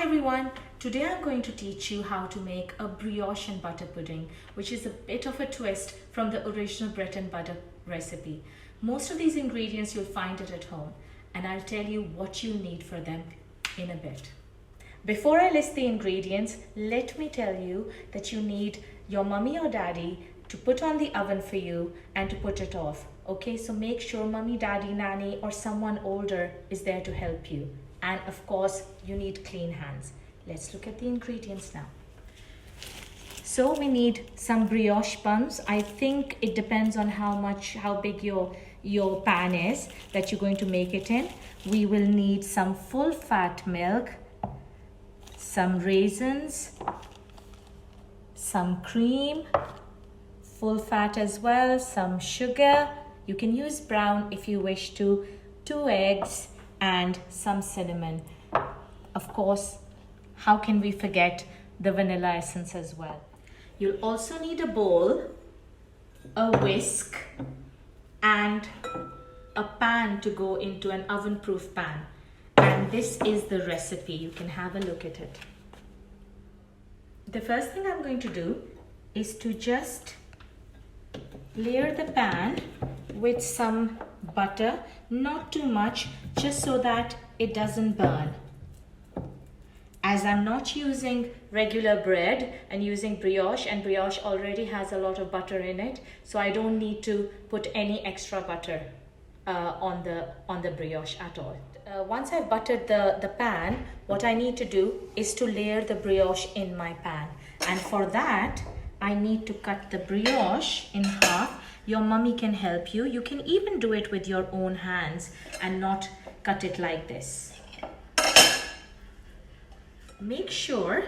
Everyone, today I'm going to teach you how to make a brioche and butter pudding, which is a bit of a twist from the original bread and butter recipe. Most of these ingredients you'll find it at home, and I'll tell you what you need for them in a bit. Before I list the ingredients, let me tell you that you need your mummy or daddy to put on the oven for you and to put it off. Okay, so make sure mummy, daddy, nanny or someone older is there to help you. And of course, you need clean hands. Let's look at the ingredients now. So we need some brioche buns. I think it depends on how big your pan is that you're going to make it in. We will need some full fat milk, some raisins, some cream, full fat as well, some sugar. You can use brown if you wish to, 2 eggs, and some cinnamon. Of course, how can we forget the vanilla essence as well? You'll also need a bowl, a whisk, and a pan to go into an oven-proof pan. And this is the recipe. You can have a look at it. The first thing I'm going to do is to just layer the pan with some butter, not too much, just so that it doesn't burn. As I'm not using regular bread and using brioche, and brioche already has a lot of butter in it, so I don't need to put any extra butter on the brioche at all. Once I've buttered the pan, what I need to do is to layer the brioche in my pan, and for that I need to cut the brioche in half. Your mummy can help you. You can even do it with your own hands and not cut it like this. Make sure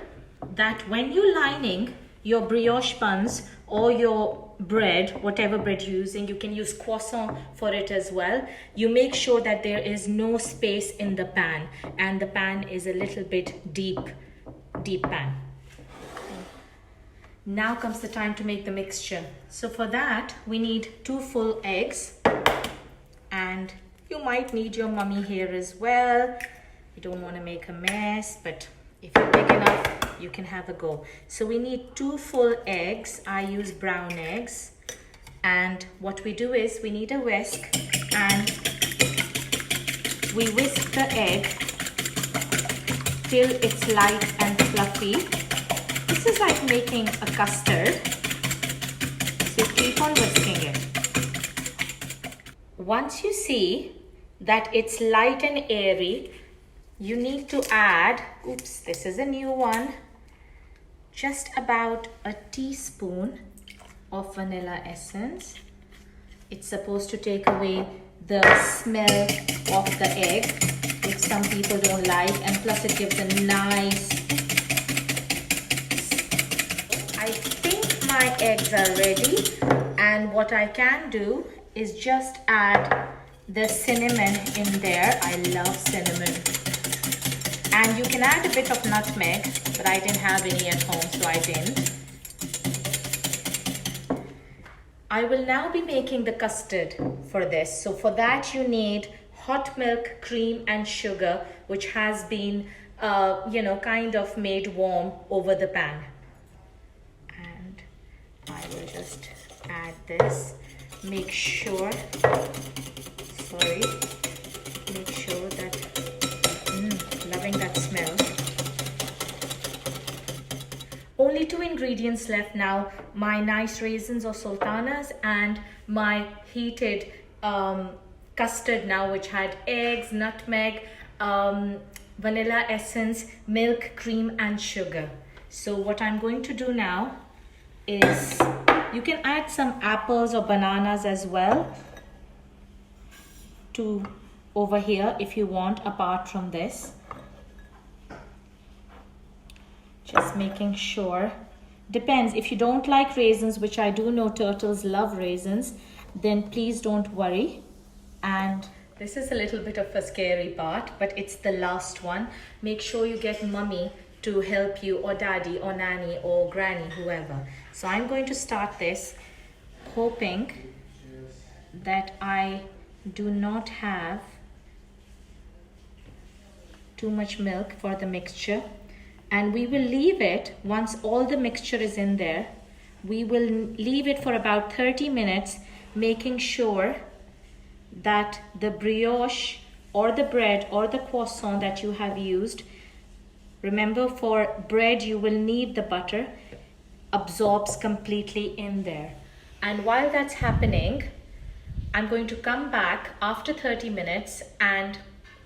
that when you're lining your brioche buns or your bread, whatever bread you're using, you can use croissant for it as well. You make sure that there is no space in the pan and the pan is a little bit deep pan. Now comes the time to make the mixture. So for that, we need 2 full eggs, and you might need your mummy here as well. You don't want to make a mess, but if you're big enough, you can have a go. So we need 2 full eggs. I use brown eggs. And what we do is we need a whisk, and we whisk the egg till it's light and fluffy. This is like making a custard, so keep on whisking it. Once you see that it's light and airy, you need to add, oops, this is a new one, just about a teaspoon of vanilla essence. It's supposed to take away the smell of the egg, which some people don't like, and plus it gives a nice. I think my eggs are ready, and what I can do is just add the cinnamon in there. I love cinnamon. And you can add a bit of nutmeg, but I didn't have any at home, so I didn't. I will now be making the custard for this. So for that you need hot milk, cream and sugar, which has been, kind of made warm over the pan. I will just add this. Make sure that, loving that smell. Only 2 ingredients left now, my nice raisins or sultanas and my heated custard now, which had eggs, nutmeg, vanilla essence, milk, cream and sugar. So what I'm going to do now is, you can add some apples or bananas as well to over here if you want, apart from this. Just making sure. Depends, if you don't like raisins, which I do know turtles love raisins, then please don't worry. And this is a little bit of a scary part, but it's the last one. Make sure you get mummy to help you, or daddy or nanny or granny, whoever. So I'm going to start this, hoping that I do not have too much milk for the mixture. And we will leave it, once all the mixture is in there, we will leave it for about 30 minutes, making sure that the brioche or the bread or the croissant that you have used, remember for bread you will need the butter, absorbs completely in there. And while that's happening, I'm going to come back after 30 minutes and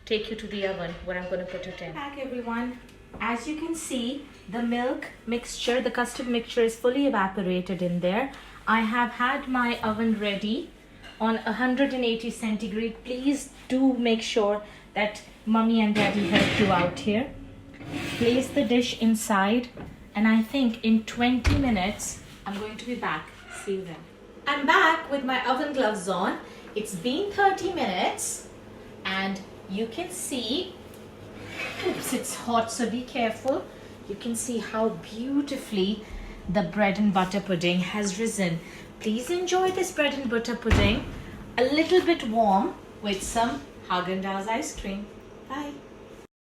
take you to the oven where I'm going to put it in. Back everyone. As you can see, the milk mixture, the custard mixture is fully evaporated in there. I have had my oven ready on 180 centigrade. Please do make sure that mommy and daddy help you out here. Place the dish inside, and I think in 20 minutes I'm going to be back. See you then. I'm back with my oven gloves on. It's been 30 minutes and you can see, oops, it's hot, so be careful. You can see how beautifully the bread and butter pudding has risen. Please enjoy this bread and butter pudding a little bit warm with some Haagen-Dazs ice cream. Bye.